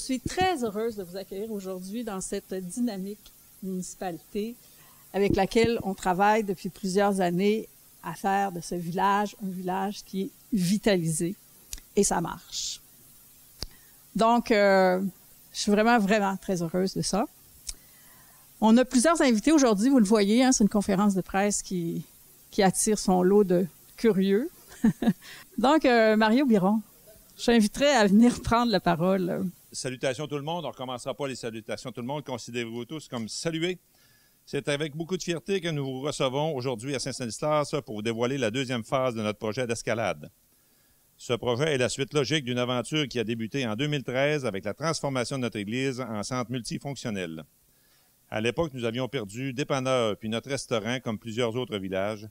suis très heureuse de vous accueillir aujourd'hui dans cette dynamique municipalité avec laquelle on travaille depuis plusieurs années à faire de ce village un village qui est vitalisé et ça marche. Donc, je suis vraiment très heureuse de ça. On a plusieurs invités aujourd'hui, vous le voyez, hein, c'est une conférence de presse qui attire son lot de curieux. Donc, Mario Biron, je t'inviterai à venir prendre la parole. Salutations tout le monde. On ne recommencera pas les salutations tout le monde. Considérez-vous tous comme salués. C'est avec beaucoup de fierté que nous vous recevons aujourd'hui à Saint-Stanislas pour vous dévoiler la deuxième phase de notre projet d'escalade. Ce projet est la suite logique d'une aventure qui a débuté en 2013 avec la transformation de notre église en centre multifonctionnel. À l'époque, nous avions perdu dépanneur puis notre restaurant comme plusieurs autres villages.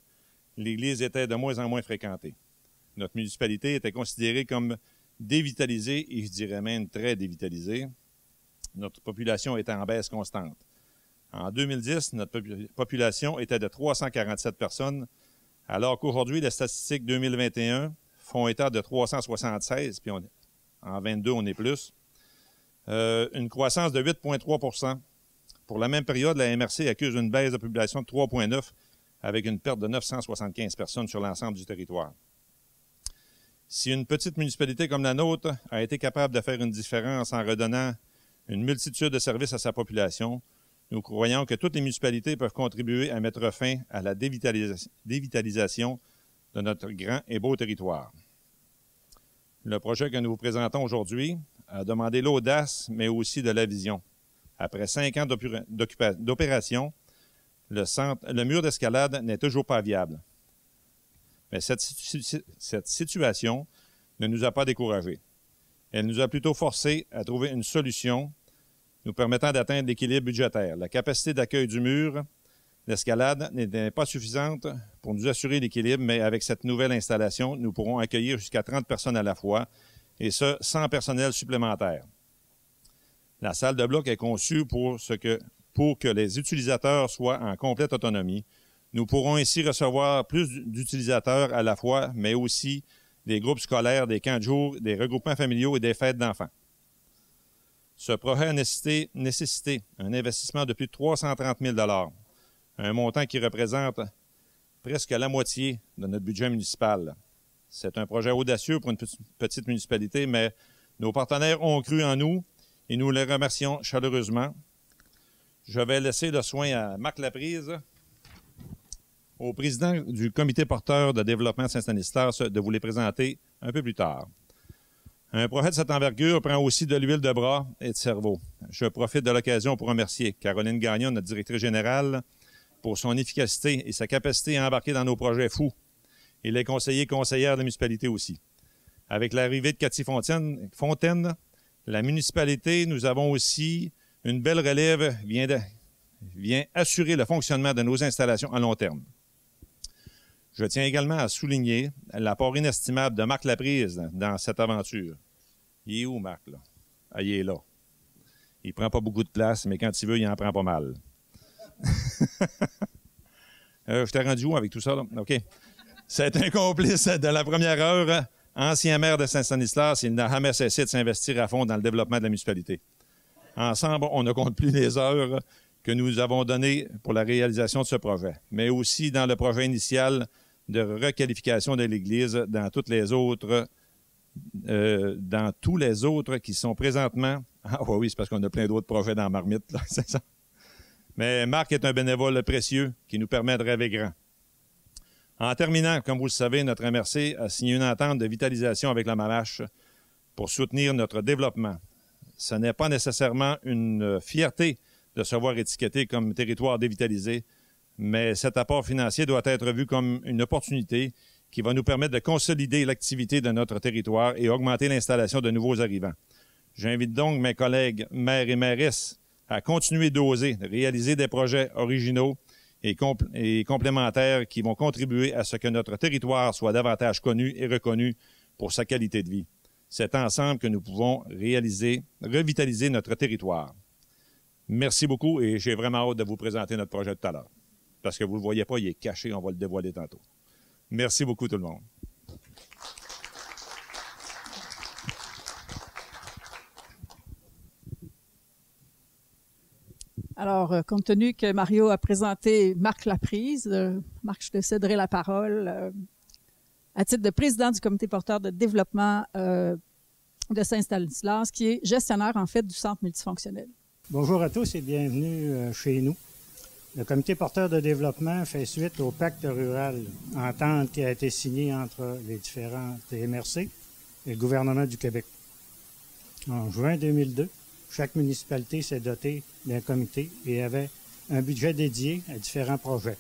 L'église était de moins en moins fréquentée. Notre municipalité était considérée comme dévitalisée et je dirais même très dévitalisée. Notre population était en baisse constante. En 2010, notre population était de 347 personnes, alors qu'aujourd'hui, les statistiques 2021 font état de 376, puis en 22, on est plus. Une croissance de 8,3 %. Pour la même période, la MRC accuse une baisse de population de 3,9 avec une perte de 975 personnes sur l'ensemble du territoire. Si une petite municipalité comme la nôtre a été capable de faire une différence en redonnant une multitude de services à sa population, nous croyons que toutes les municipalités peuvent contribuer à mettre fin à la dévitalisation de notre grand et beau territoire. Le projet que nous vous présentons aujourd'hui a demandé l'audace, mais aussi de la vision. Après 5 ans d'opération, le mur d'escalade n'est toujours pas viable. Mais cette situation ne nous a pas découragés. Elle nous a plutôt forcés à trouver une solution nous permettant d'atteindre l'équilibre budgétaire. La capacité d'accueil du mur d'escalade n'était pas suffisante pour nous assurer l'équilibre, mais avec cette nouvelle installation, nous pourrons accueillir jusqu'à 30 personnes à la fois, et ce, sans personnel supplémentaire. La salle de bloc est conçue pour que les utilisateurs soient en complète autonomie. Nous pourrons ainsi recevoir plus d'utilisateurs à la fois, mais aussi des groupes scolaires, des camps de jour, des regroupements familiaux et des fêtes d'enfants. Ce projet a nécessité un investissement de plus de 330 000 $, un montant qui représente presque la moitié de notre budget municipal. C'est un projet audacieux pour une petite municipalité, mais nos partenaires ont cru en nous et nous les remercions chaleureusement. Je vais laisser le soin à Marc Laprise, au président du comité porteur de développement de Saint-Stanislas, de vous les présenter un peu plus tard. Un projet de cette envergure prend aussi de l'huile de bras et de cerveau. Je profite de l'occasion pour remercier Caroline Gagnon, notre directrice générale, pour son efficacité et sa capacité à embarquer dans nos projets fous, et les conseillers et conseillères de la municipalité aussi. Avec l'arrivée de Cathy Fontaine, la municipalité, nous avons aussi une belle relève vient assurer le fonctionnement de nos installations à long terme. Je tiens également à souligner l'apport inestimable de Marc Laprise dans cette aventure. Il est où, Marc, là? Ah, il est là. Il prend pas beaucoup de place, mais quand il veut, il en prend pas mal. Je t'ai rendu où avec tout ça, là? OK. C'est un complice de la première heure, ancien maire de Saint-Stanislas. Il n'a jamais cessé de s'investir à fond dans le développement de la municipalité. Ensemble, on ne compte plus les heures que nous avons données pour la réalisation de ce projet, mais aussi dans le projet initial de requalification de l'Église dans tous les autres qui sont présentement... Ah oui, c'est parce qu'on a plein d'autres projets dans Marmite, là, c'est ça. Mais Marc est un bénévole précieux qui nous permet de rêver grand. En terminant, comme vous le savez, notre MRC a signé une entente de vitalisation avec la MAMACH pour soutenir notre développement. Ce n'est pas nécessairement une fierté de se voir étiqueté comme territoire dévitalisé, mais cet apport financier doit être vu comme une opportunité qui va nous permettre de consolider l'activité de notre territoire et augmenter l'installation de nouveaux arrivants. J'invite donc mes collègues maires et mairesses à continuer d'oser réaliser des projets originaux et complémentaires qui vont contribuer à ce que notre territoire soit davantage connu et reconnu pour sa qualité de vie. C'est ensemble que nous pouvons revitaliser notre territoire. Merci beaucoup et j'ai vraiment hâte de vous présenter notre projet tout à l'heure. Parce que vous ne le voyez pas, il est caché, on va le dévoiler tantôt. Merci beaucoup tout le monde. Alors, compte tenu que Mario a présenté Marc Laprise, Marc, je te céderai la parole à titre de président du comité porteur de développement de Saint-Stanislas, qui est gestionnaire, en fait, du centre multifonctionnel. Bonjour à tous et bienvenue chez nous. Le comité porteur de développement fait suite au pacte rural, entente qui a été signée entre les différents TMRC et le gouvernement du Québec. En juin 2002, chaque municipalité s'est dotée d'un comité et avait un budget dédié à différents projets.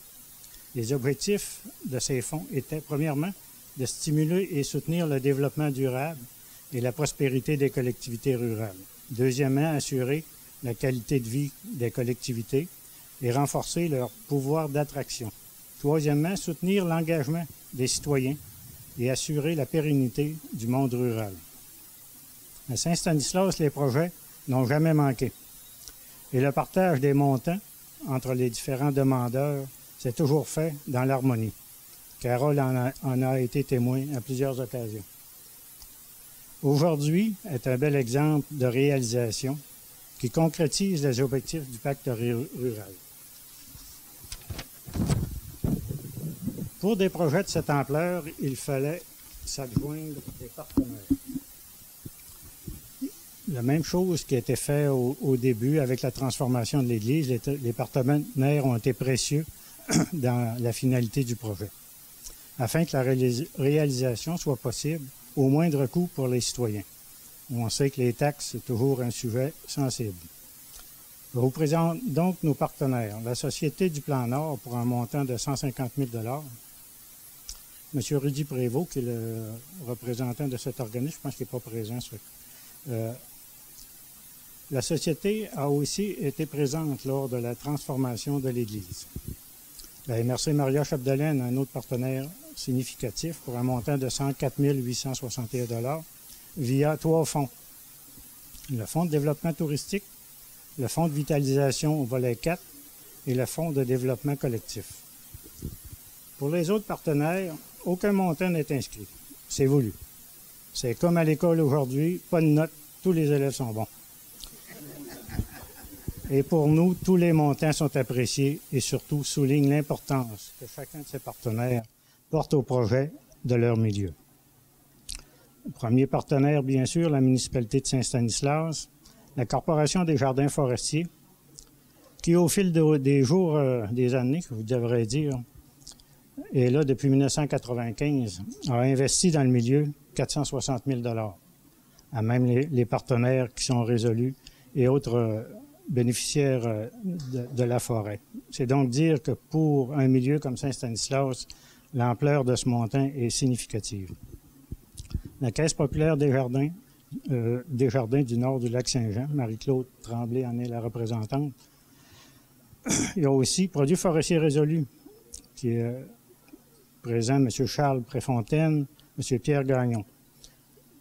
Les objectifs de ces fonds étaient, premièrement, de stimuler et soutenir le développement durable et la prospérité des collectivités rurales. Deuxièmement, assurer la qualité de vie des collectivités et renforcer leur pouvoir d'attraction. Troisièmement, soutenir l'engagement des citoyens et assurer la pérennité du monde rural. À Saint-Stanislas, les projets n'ont jamais manqué. Et le partage des montants entre les différents demandeurs s'est toujours fait dans l'harmonie. Carole en a été témoin à plusieurs occasions. Aujourd'hui est un bel exemple de réalisation qui concrétise les objectifs du pacte rural. Pour des projets de cette ampleur, il fallait s'adjoindre des partenaires. La même chose qui a été faite au début avec la transformation de l'Église, les partenaires ont été précieux dans la finalité du projet, afin que la réalisation soit possible au moindre coût pour les citoyens. On sait que les taxes, c'est toujours un sujet sensible. Je vous présente donc nos partenaires. La Société du Plan Nord pour un montant de 150 000 $. M. Rudy Prévost, qui est le représentant de cet organisme, je pense qu'il n'est pas présent. La Société a aussi été présente lors de la transformation de l'Église. La MRC Maria Chapdelaine, un autre partenaire significatif pour un montant de 104 861 $ via 3 fonds. Le Fonds de développement touristique, le Fonds de vitalisation au volet 4 et le Fonds de développement collectif. Pour les autres partenaires, aucun montant n'est inscrit. C'est voulu. C'est comme à l'école aujourd'hui, pas de notes, tous les élèves sont bons. Et pour nous, tous les montants sont appréciés et surtout soulignent l'importance que chacun de ces partenaires porte au projet de leur milieu. Le premier partenaire, bien sûr, la municipalité de Saint-Stanislas, la Corporation des jardins forestiers, qui au fil des jours, des années, je vous devrais dire, est là depuis 1995, a investi dans le milieu 460 000 $, à même les partenaires qui sont résolus et autres bénéficiaires de la forêt. C'est donc dire que pour un milieu comme Saint-Stanislas, l'ampleur de ce montant est significative. La Caisse populaire des jardins du nord du lac Saint-Jean, Marie-Claude Tremblay en est la représentante. Il y a aussi Produits forestiers résolus, qui est présent M. Charles Préfontaine, M. Pierre Gagnon.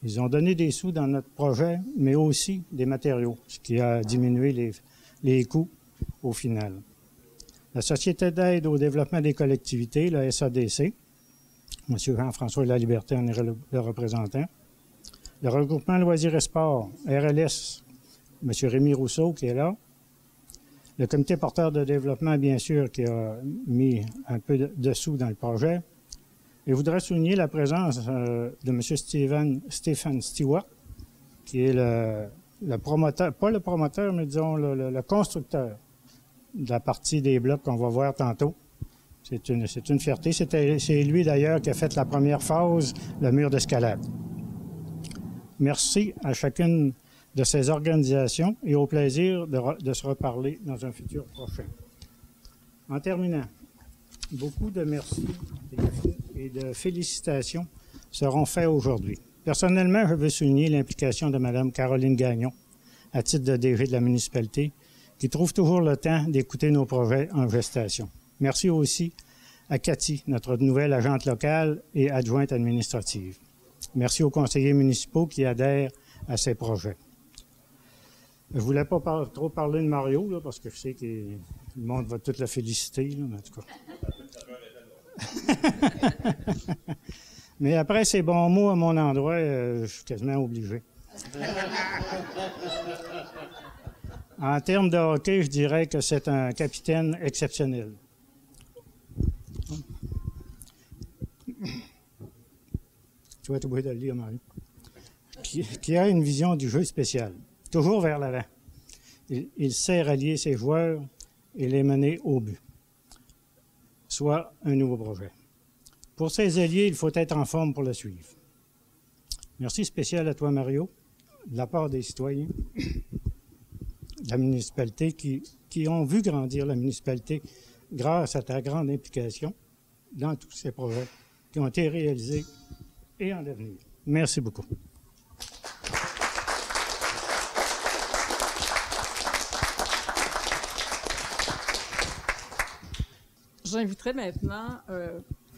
Ils ont donné des sous dans notre projet, mais aussi des matériaux, ce qui a diminué les coûts au final. La Société d'aide au développement des collectivités, la SADC, M. Jean-François Laliberté en est le représentant. Le regroupement Loisirs et Sports, RLS, M. Rémi Rousseau qui est là. Le comité porteur de développement, bien sûr, qui a mis un peu de sous dans le projet. Et je voudrais souligner la présence de M. Stéphane Stewart, qui est le promoteur, pas le promoteur, mais disons le constructeur de la partie des blocs qu'on va voir tantôt. C'est une fierté. C'est lui d'ailleurs qui a fait la première phase, le mur d'escalade. Merci à chacune de ces organisations et au plaisir de se reparler dans un futur prochain. En terminant, beaucoup de merci et de félicitations seront faits aujourd'hui. Personnellement, je veux souligner l'implication de Mme Caroline Gagnon, à titre de DG de la municipalité, qui trouve toujours le temps d'écouter nos projets en gestation. Merci aussi à Cathy, notre nouvelle agente locale et adjointe administrative. Merci aux conseillers municipaux qui adhèrent à ces projets. Je ne voulais pas trop parler de Mario, là, parce que je sais que le monde va tout le féliciter, là, mais en tout cas. Mais après ces bons mots à mon endroit, je suis quasiment obligé. En termes de hockey, je dirais que c'est un capitaine exceptionnel. Tu vas être obligé de le lire, Marie. Qui a une vision du jeu spéciale, toujours vers l'avant. Il sait rallier ses joueurs et les mener au but, soit un nouveau projet. Pour ses alliés, il faut être en forme pour le suivre. Merci spécial à toi, Mario, de la part des citoyens de la municipalité qui ont vu grandir la municipalité grâce à ta grande implication dans tous ces projets qui ont été réalisés et en l'avenir. Merci beaucoup. J'inviterai maintenant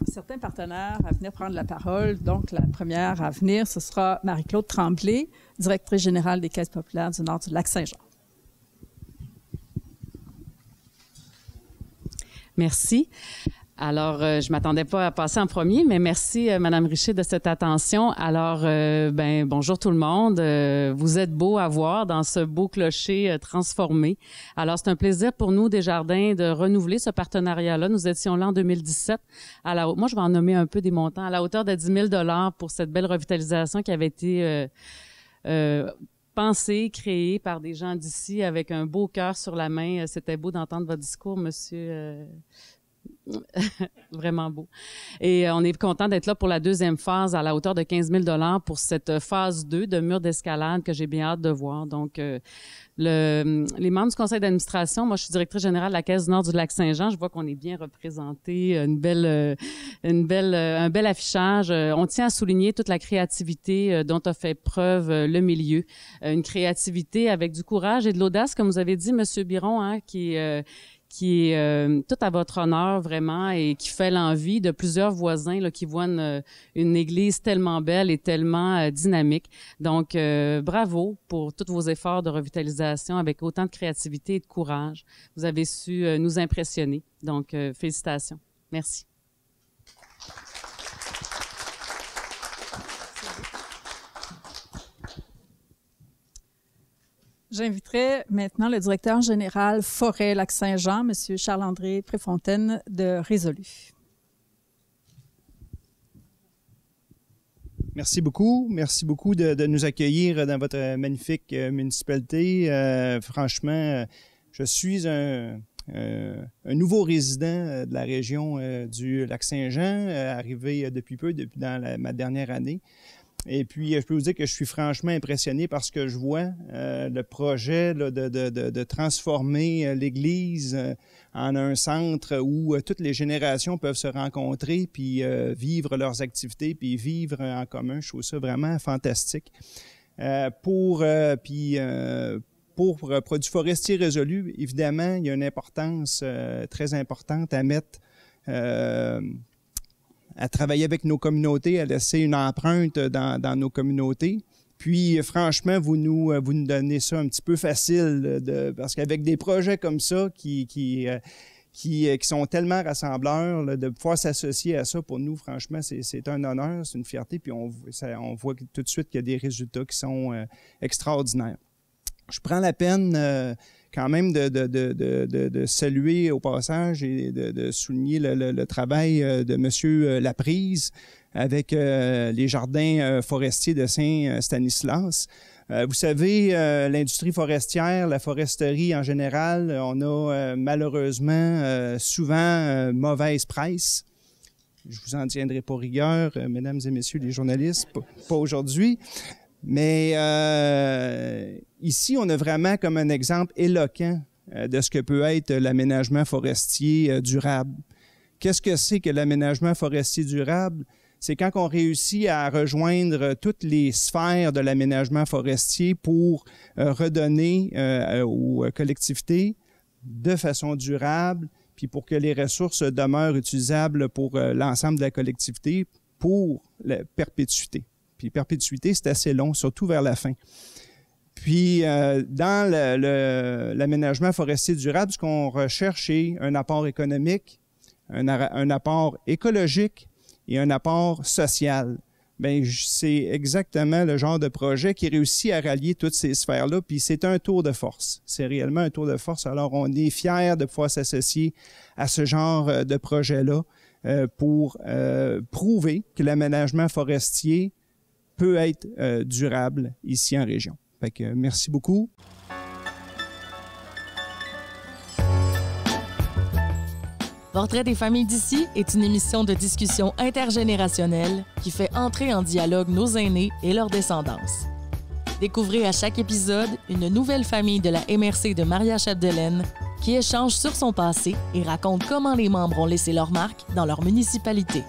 certains partenaires à venir prendre la parole. Donc, la première à venir, ce sera Marie-Claude Tremblay, directrice générale des Caisses populaires du Nord du Lac-Saint-Jean. Merci. Alors, je m'attendais pas à passer en premier, mais merci, Madame Richer, de cette attention. Alors, bonjour tout le monde. Vous êtes beaux à voir dans ce beau clocher transformé. Alors, c'est un plaisir pour nous, Desjardins, de renouveler ce partenariat-là. Nous étions là en 2017. Moi, je vais en nommer un peu des montants. À la hauteur de 10 000 $ pour cette belle revitalisation qui avait été pensée, créée par des gens d'ici avec un beau cœur sur la main. C'était beau d'entendre votre discours, monsieur. Vraiment beau. Et on est content d'être là pour la deuxième phase à la hauteur de 15 000 $ pour cette phase 2 de mur d'escalade que j'ai bien hâte de voir. Donc, les membres du conseil d'administration, moi je suis directrice générale de la Caisse du Nord du Lac-Saint-Jean, je vois qu'on est bien représenté, un bel affichage. On tient à souligner toute la créativité dont a fait preuve le milieu. Une créativité avec du courage et de l'audace, comme vous avez dit, Monsieur Biron, hein, qui est tout à votre honneur vraiment et qui fait l'envie de plusieurs voisins là, qui voient une église tellement belle et tellement dynamique. Donc, bravo pour tous vos efforts de revitalisation avec autant de créativité et de courage. Vous avez su nous impressionner. Donc, félicitations. Merci. J'inviterai maintenant le directeur général Forêt Lac-Saint-Jean, M. Charles-André Préfontaine de Résolu. Merci beaucoup. Merci beaucoup de nous accueillir dans votre magnifique municipalité. Franchement, je suis un nouveau résident de la région du Lac-Saint-Jean, arrivé depuis peu, dans ma dernière année. Et puis, je peux vous dire que je suis franchement impressionné par ce que je vois, le projet là, de transformer l'Église en un centre où toutes les générations peuvent se rencontrer, puis vivre leurs activités, puis vivre en commun. Je trouve ça vraiment fantastique. Pour Produits forestiers résolus, évidemment, il y a une importance très importante à mettre à travailler avec nos communautés, à laisser une empreinte dans nos communautés. Puis, franchement, vous nous donnez ça un petit peu facile, parce qu'avec des projets comme ça qui sont tellement rassembleurs, là, de pouvoir s'associer à ça, pour nous, franchement, c'est un honneur, c'est une fierté, puis on voit tout de suite qu'il y a des résultats qui sont extraordinaires. Je prends la peine quand même de saluer au passage et de souligner le travail de Monsieur Laprise avec les jardins forestiers de Saint-Stanislas. Vous savez, l'industrie forestière, la foresterie en général, on a malheureusement souvent mauvaise presse. Je vous en tiendrai pas rigueur, mesdames et messieurs les journalistes, pas aujourd'hui. Mais ici, on a vraiment comme un exemple éloquent de ce que peut être l'aménagement forestier durable. Qu'est-ce que c'est que l'aménagement forestier durable? C'est quand on réussit à rejoindre toutes les sphères de l'aménagement forestier pour redonner aux collectivités de façon durable, puis pour que les ressources demeurent utilisables pour l'ensemble de la collectivité pour la perpétuité. Puis perpétuité, c'est assez long, surtout vers la fin. Puis, dans l'aménagement forestier durable, ce qu'on recherche, c'est un apport économique, un apport écologique et un apport social. bien, c'est exactement le genre de projet qui réussit à rallier toutes ces sphères-là, puis c'est un tour de force. C'est réellement un tour de force. Alors, on est fiers de pouvoir s'associer à ce genre de projet-là pour prouver que l'aménagement forestier peut être durable ici en région. Fait que merci beaucoup. Portrait des familles d'ici est une émission de discussion intergénérationnelle qui fait entrer en dialogue nos aînés et leur descendance. Découvrez à chaque épisode une nouvelle famille de la MRC de Maria-Chapdelaine qui échange sur son passé et raconte comment les membres ont laissé leur marque dans leur municipalité.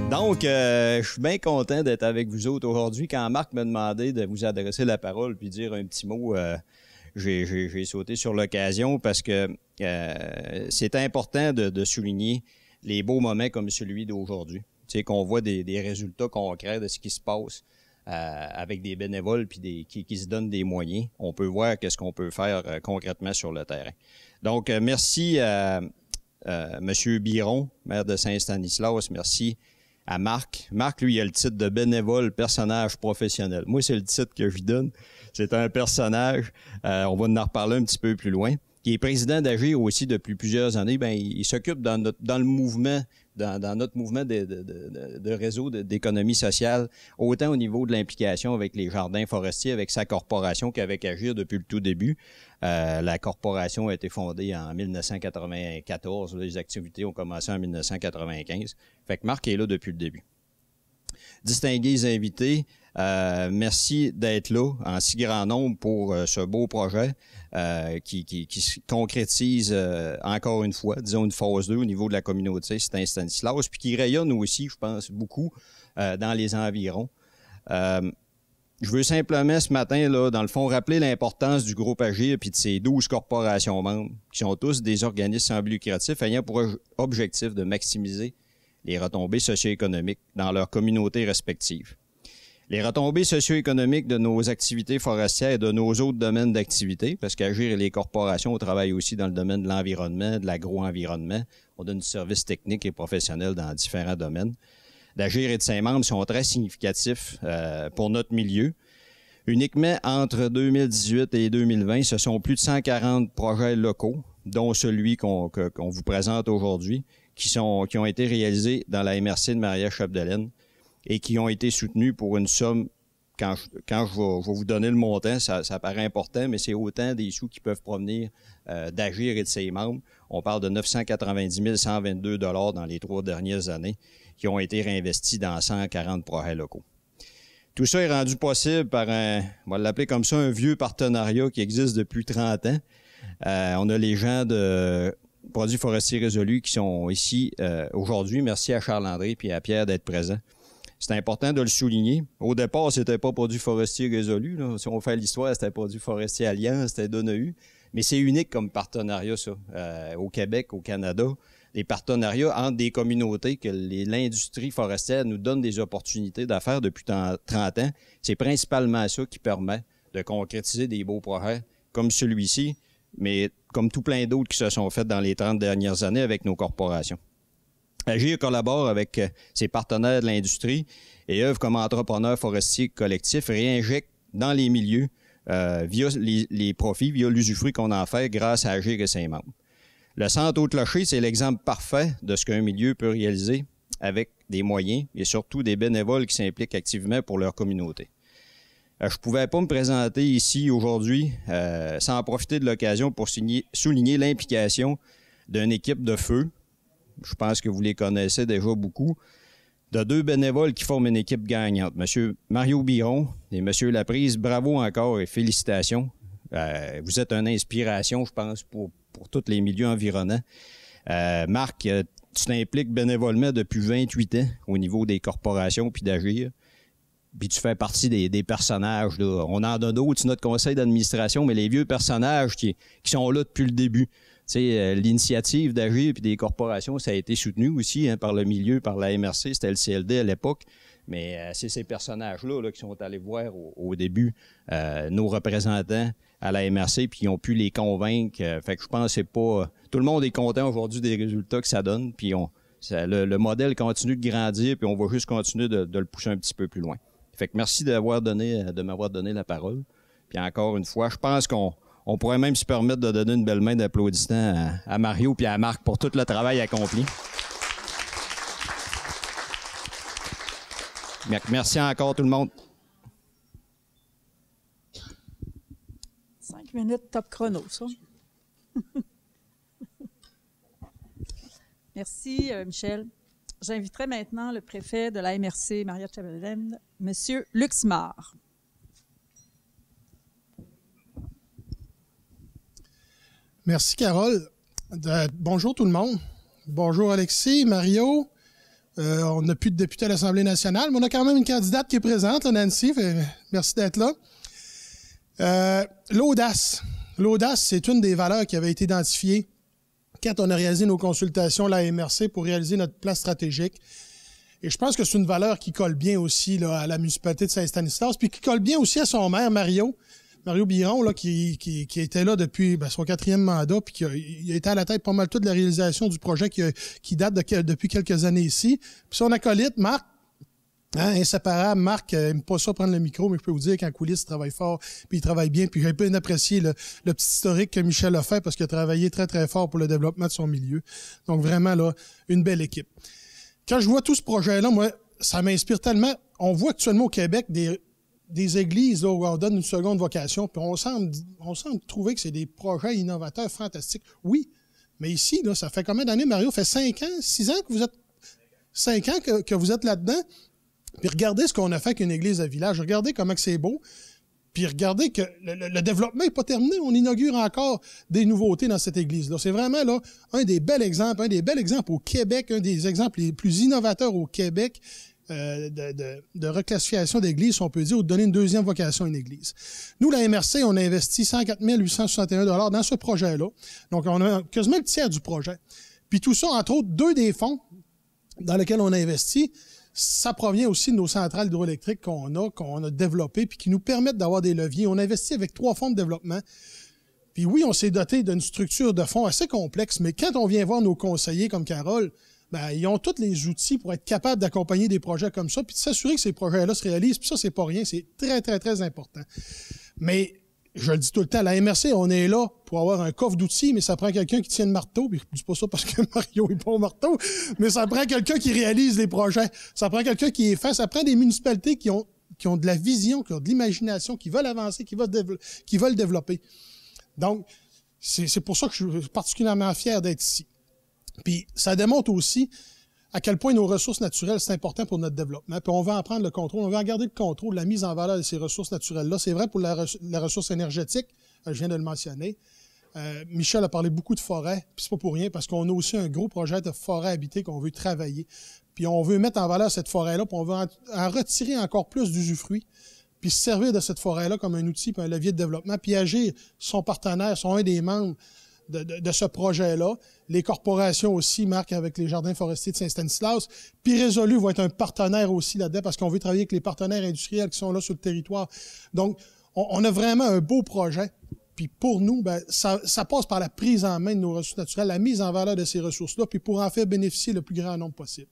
Donc, je suis bien content d'être avec vous autres aujourd'hui. Quand Marc m'a demandé de vous adresser la parole puis dire un petit mot, j'ai sauté sur l'occasion parce que c'est important de souligner les beaux moments comme celui d'aujourd'hui. Tu sais, qu'on voit des résultats concrets de ce qui se passe avec des bénévoles puis qui se donnent des moyens. On peut voir qu'est-ce qu'on peut faire concrètement sur le terrain. Donc, merci à M. Biron, maire de Saint-Stanislas. Merci à Marc. Marc, lui, il a le titre de bénévole personnage professionnel. Moi, c'est le titre que je lui donne. C'est un personnage. On va en reparler un petit peu plus loin. Qui est président d'Agir aussi depuis plusieurs années. Ben, il s'occupe dans le mouvement, dans notre mouvement de réseau d'économie sociale, autant au niveau de l'implication avec les jardins forestiers, avec sa corporation qu'avec Agir depuis le tout début. La corporation a été fondée en 1994. Les activités ont commencé en 1995. Fait que Marc est là depuis le début. Distingués invités, merci d'être là en si grand nombre pour ce beau projet qui se concrétise encore une fois, disons une phase 2 au niveau de la communauté Saint-Stanislas, puis qui rayonne aussi, je pense, beaucoup dans les environs. Je veux simplement ce matin, là, dans le fond, rappeler l'importance du groupe Agir puis de ses 12 corporations membres, qui sont tous des organismes sans but lucratif ayant pour objectif de maximiser les retombées socio-économiques dans leurs communautés respectives. Les retombées socio-économiques de nos activités forestières et de nos autres domaines d'activité, parce qu'Agir et les corporations travaillent aussi dans le domaine de l'environnement, de l'agro-environnement. On donne du service technique et professionnel dans différents domaines. D'Agir et de ses membres sont très significatifs pour notre milieu. Uniquement entre 2018 et 2020, ce sont plus de 140 projets locaux, dont celui qu'on vous présente aujourd'hui, qui ont été réalisés dans la MRC de Maria-Chapdelaine et qui ont été soutenus pour une somme, quand je vais vous donner le montant, ça paraît important, mais c'est autant des sous qui peuvent provenir d'Agir et de ses membres. On parle de 990 122 $ dans les 3 dernières années qui ont été réinvestis dans 140 projets locaux. Tout ça est rendu possible par on va l'appeler comme ça, un vieux partenariat qui existe depuis 30 ans. On a les gens de Produits forestiers résolus qui sont ici aujourd'hui. Merci à Charles-André et à Pierre d'être présents. C'est important de le souligner. Au départ, c'était pas Produits forestiers résolus, là. Si on fait l'histoire, c'était Produits forestiers Alliance, c'était Donahue. Mais c'est unique comme partenariat, ça. Au Québec, au Canada, des partenariats entre des communautés que l'industrie forestière nous donne des opportunités d'affaires depuis 30 ans. C'est principalement ça qui permet de concrétiser des beaux projets comme celui-ci, mais comme tout plein d'autres qui se sont faits dans les 30 dernières années avec nos corporations. Agir collabore avec ses partenaires de l'industrie et œuvre comme entrepreneur forestier collectif, réinjecte dans les milieux via les profits, via l'usufruit qu'on en fait grâce à Agir et ses membres. Le Centre Haut-Clocher, c'est l'exemple parfait de ce qu'un milieu peut réaliser avec des moyens et surtout des bénévoles qui s'impliquent activement pour leur communauté. Je ne pouvais pas me présenter ici aujourd'hui sans profiter de l'occasion pour souligner l'implication d'une équipe de feu. Je pense que vous les connaissez déjà beaucoup, de 2 bénévoles qui forment une équipe gagnante. M. Mario Biron et M. Laprise, bravo encore et félicitations. Vous êtes une inspiration, je pense, pour tous les milieux environnants. Marc, tu t'impliques bénévolement depuis 28 ans au niveau des corporations puis d'Agir. puis tu fais partie des personnages, là. On en a d'autres sur notre conseil d'administration, mais les vieux personnages qui sont là depuis le début. Tu sais, l'initiative d'agir puis des corporations, ça a été soutenu aussi par le milieu, par la MRC, c'était le CLD à l'époque. Mais c'est ces personnages-là là, qui sont allés voir au début nos représentants à la MRC puis qui ont pu les convaincre. Fait que je pense que c'est pas... Tout le monde est content aujourd'hui des résultats que ça donne. Puis le modèle continue de grandir puis on va juste continuer de le pousser un petit peu plus loin. Fait que merci de m'avoir donné la parole. Puis encore une fois, je pense qu'on pourrait même se permettre de donner une belle main d'applaudissement à Mario puis à Marc pour tout le travail accompli. Merci encore tout le monde. 5 minutes top chrono, ça. Merci, Michel. J'inviterai maintenant le préfet de la MRC, Maria-Chamberlain, M. Luc Simard. Merci, Carole. Bonjour tout le monde. Bonjour Alexis, Mario. On n'a plus de député à l'Assemblée nationale, mais on a quand même une candidate qui est présente, là, Nancy. Merci d'être là. L'audace. L'audace, c'est une des valeurs qui avait été identifiée quand on a réalisé nos consultations à la MRC pour réaliser notre plan stratégique. Et je pense que c'est une valeur qui colle bien aussi là, à la municipalité de Saint-Stanislas, puis qui colle bien aussi à son maire, Mario Biron, là, qui était là depuis son 4e mandat, puis il a été à la tête pas mal toute de la réalisation du projet qui date depuis quelques années ici. Puis son acolyte, Marc, inséparable, Marc, il n'aime pas ça prendre le micro, mais je peux vous dire qu'en coulisses, il travaille fort, puis il travaille bien, puis j'ai bien apprécié le petit historique que Michel a fait, parce qu'il a travaillé très, très fort pour le développement de son milieu. Donc vraiment, là, une belle équipe. Quand je vois tout ce projet-là, moi, ça m'inspire tellement. On voit actuellement au Québec des églises là, où on donne une seconde vocation, puis on semble trouver que c'est des projets innovateurs fantastiques. Oui, mais ici, là, ça fait combien d'années, Mario? Ça fait 5 ans, 6 ans que vous êtes 5 ans que vous êtes là-dedans? Puis regardez ce qu'on a fait avec une église de village. Regardez comment que c'est beau. Puis regardez que le développement n'est pas terminé. On inaugure encore des nouveautés dans cette église-là. C'est vraiment là un des bels exemples au Québec, un des exemples les plus innovateurs au Québec de reclassification d'église, on peut dire, ou de donner une deuxième vocation à une église. Nous, la MRC, on a investi 104 861 $ dans ce projet-là. Donc, on a quasiment le tiers du projet. Puis tout ça, entre autres, 2 des fonds dans lesquels on a investi, ça provient aussi de nos centrales hydroélectriques qu'on a développées puis qui nous permettent d'avoir des leviers. On investit avec 3 fonds de développement. Puis oui, on s'est doté d'une structure de fonds assez complexe, mais quand on vient voir nos conseillers comme Carole, ils ont tous les outils pour être capables d'accompagner des projets comme ça puis de s'assurer que ces projets-là se réalisent. Puis ça, c'est pas rien, c'est très, très, très important. Mais je le dis tout le temps, à la MRC, on est là pour avoir un coffre d'outils, mais ça prend quelqu'un qui tient le marteau. Puis je dis pas ça parce que Mario est pas au marteau, mais ça prend quelqu'un qui réalise les projets. Ça prend quelqu'un qui est fait. Ça prend des municipalités qui ont de la vision, qui ont de l'imagination, qui veulent avancer, qui veulent développer. Donc, c'est pour ça que je suis particulièrement fier d'être ici. Puis ça démontre aussi à quel point nos ressources naturelles, c'est important pour notre développement. Puis on va en prendre le contrôle, on va en garder le contrôle, la mise en valeur de ces ressources naturelles-là. C'est vrai pour la ressource énergétique, je viens de le mentionner. Michel a parlé beaucoup de forêts, puis c'est pas pour rien, parce qu'on a aussi un gros projet de forêt habitée qu'on veut travailler. Puis on veut mettre en valeur cette forêt-là, puis on veut en retirer encore plus d'usufruit, puis se servir de cette forêt-là comme un outil, puis un levier de développement, puis agir. Son partenaire, sont un des membres de ce projet-là. Les corporations aussi, Marc, avec les jardins forestiers de Saint-Stanislas. Puis Résolu va être un partenaire aussi là-dedans parce qu'on veut travailler avec les partenaires industriels qui sont là sur le territoire. Donc, on a vraiment un beau projet. Puis pour nous, ça passe par la prise en main de nos ressources naturelles, la mise en valeur de ces ressources-là, puis pour en faire bénéficier le plus grand nombre possible.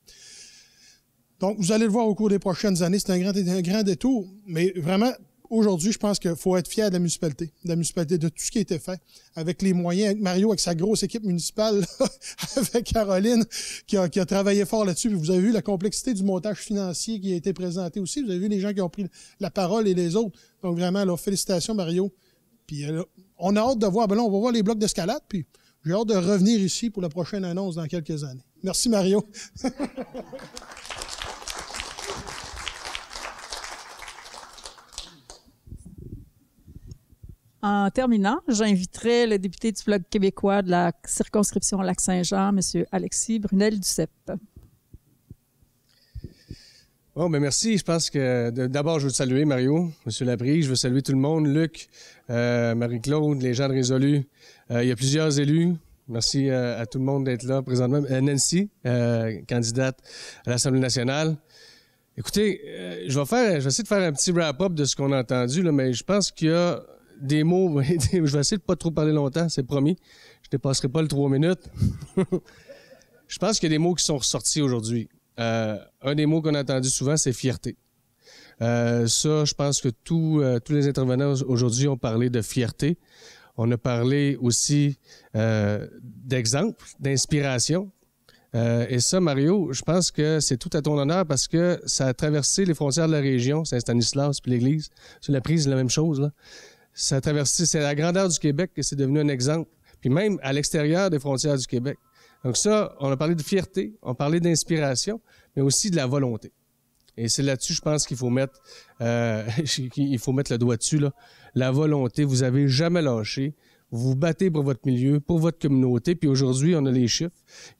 Donc, vous allez le voir au cours des prochaines années, c'est un grand détour, mais vraiment, aujourd'hui, je pense qu'il faut être fier de la municipalité, de tout ce qui a été fait, avec les moyens, avec Mario, avec sa grosse équipe municipale, avec Caroline, qui a travaillé fort là-dessus. Puis vous avez vu la complexité du montage financier qui a été présenté aussi. Vous avez vu les gens qui ont pris la parole et les autres. Donc vraiment, là, félicitations, Mario. Puis on a hâte de voir, là, on va voir les blocs d'escalade, puis j'ai hâte de revenir ici pour la prochaine annonce dans quelques années. Merci, Mario. En terminant, j'inviterai le député du Bloc québécois de la circonscription Lac-Saint-Jean, M. Alexis Brunel-Duceppe. Bon, ben merci. Je pense que d'abord, je veux te saluer, Mario, M. Labrie. Je veux saluer tout le monde, Luc, Marie-Claude, les gens de Résolu. Il y a plusieurs élus. Merci à tout le monde d'être là présentement. Nancy, candidate à l'Assemblée nationale. Écoutez, je vais essayer de faire un petit wrap-up de ce qu'on a entendu, là, mais je pense qu'il y a des mots. Je vais essayer de pas trop parler longtemps, c'est promis. Je dépasserai pas le 3 minutes. Je pense qu'il y a des mots qui sont ressortis aujourd'hui. Un des mots qu'on a entendu souvent, c'est fierté. Ça, je pense que tous les intervenants aujourd'hui ont parlé de fierté. On a parlé aussi d'exemple, d'inspiration. Et ça, Mario, je pense que c'est tout à ton honneur parce que ça a traversé les frontières de la région, Saint-Stanislas puis l'Église. Sur la prise, c'est la même chose, là. Ça a traversé, c'est à la grandeur du Québec que c'est devenu un exemple. Puis même à l'extérieur des frontières du Québec. Donc ça, on a parlé de fierté, on a parlé d'inspiration, mais aussi de la volonté. Et c'est là-dessus, je pense qu'il faut mettre, le doigt dessus, là. La volonté, vous avez jamais lâché. Vous vous battez pour votre milieu, pour votre communauté. Puis aujourd'hui, on a les chiffres.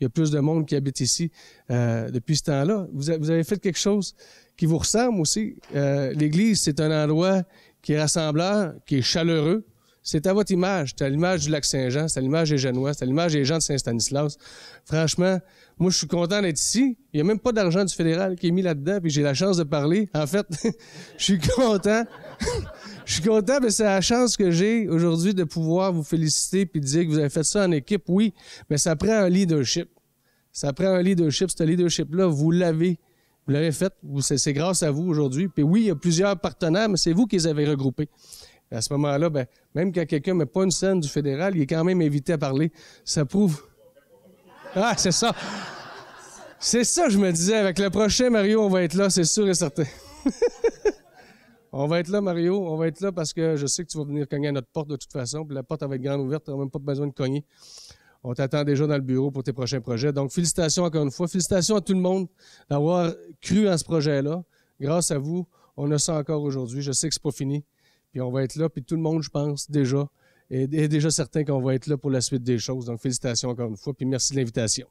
Il y a plus de monde qui habite ici depuis ce temps-là. Vous avez fait quelque chose qui vous ressemble aussi. L'Église, c'est un endroit qui est rassembleur, qui est chaleureux. C'est à votre image. C'est à l'image du Lac-Saint-Jean, c'est à l'image des Genois, c'est à l'image des gens de Saint-Stanislas. Franchement, moi, je suis content d'être ici. Il n'y a même pas d'argent du fédéral qui est mis là-dedans, puis j'ai la chance de parler. En fait, je suis content. Je suis content, mais c'est la chance que j'ai aujourd'hui de pouvoir vous féliciter puis de dire que vous avez fait ça en équipe, oui, mais ça prend un leadership. Ça prend un leadership. Ce leadership-là, vous l'avez fait. C'est grâce à vous aujourd'hui. Puis oui, il y a plusieurs partenaires, mais c'est vous qui les avez regroupés. À ce moment-là, ben, même quand quelqu'un ne met pas une scène du fédéral, il est quand même invité à parler. Ça prouve... Ah, c'est ça! C'est ça, je me disais. Avec le prochain, Mario, on va être là, c'est sûr et certain. On va être là, Mario. On va être là parce que je sais que tu vas venir cogner à notre porte de toute façon. Puis la porte va être grande ouverte. Tu n'auras même pas besoin de cogner. On t'attend déjà dans le bureau pour tes prochains projets. Donc, félicitations encore une fois. Félicitations à tout le monde d'avoir cru en ce projet-là. Grâce à vous, on a ça encore aujourd'hui. Je sais que c'est pas fini. Puis on va être là, puis tout le monde, je pense, déjà, est déjà certain qu'on va être là pour la suite des choses. Donc, félicitations encore une fois, puis merci de l'invitation.